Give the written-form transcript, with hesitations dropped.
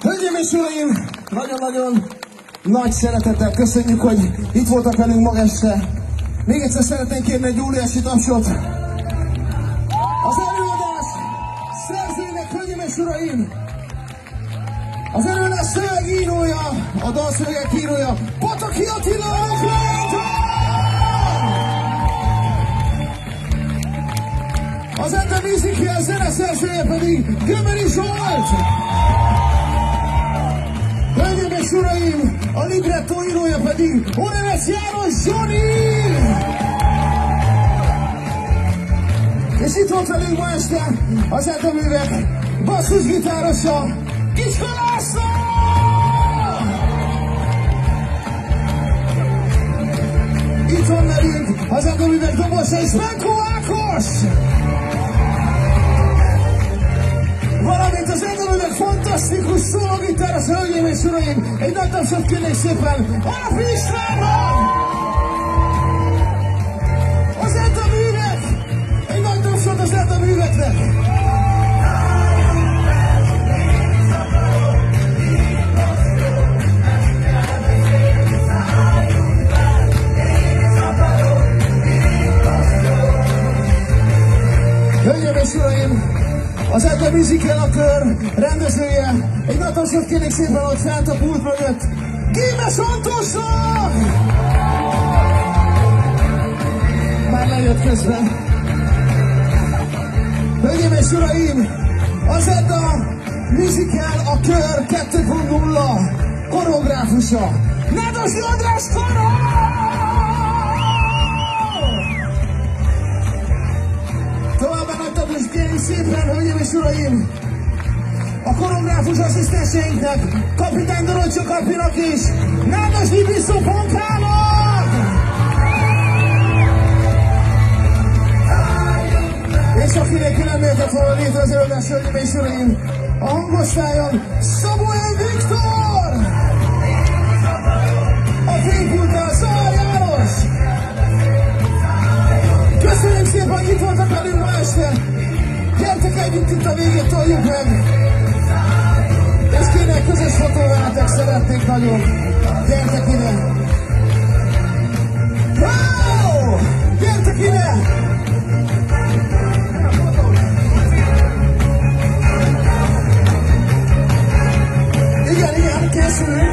Hölgyeim és uraim, nagyon-nagyon nagy szeretettel köszönjük, hogy itt voltak velünk ma este. Még egyszer szeretnénk kérni egy óriási tapsot az előadás szerzőinek, hölgyeim és uraim! Az előadás szövegírója, a dalszövegek írója, Pataki Attila Oakland! Az Enter Musical zeneszerzője pedig Gömöri Zsolt! Hölgyeim és uraim, a librettó írója pedig Orevesz János Zsoni! És itt volt velünk ma este az Enter-művek basszusgitárosa, Kicska László! Itt van velünk az Enter-művek dobosa és Menkó Ákos! Valamint az Enter-művek fantasztikus szólógitáros, hölgyeim és uraim, egy nagy tapsot kérnék szépen Alap Istvánnak! Az Enter-művek! Egy nagy tapsot az Enter-műveknek! Hölgyeim és uraim! Az Enter Musical a kör rendezője, egy nagy tapsot kérnék szépen ott fent a pult mögött, Gémes Antosnak! Már lejött közben. Hölgyeim és uraim, az Enter Musical a kör 2.0 koreográfusa, Nádosi András Kara! Kérjük szépen, hölgyeim és uraim, a koreográfus asszisztenseinknek, Kapitány Dorottya Kapinak és Nádas Libiszó Ponkának! És akinek nem értett volna létre az előadás, hölgyeim és uraim, a hangosztályon Szabó M. Viktor! A fénypultán Szahar János! Köszönjük szépen, hogy itt voltak velünk ma este! Gyertek együtt itt a végét, toljuk meg! És kéne egy közös fotó veletek, szeretnék nagyon! Gyertek ide!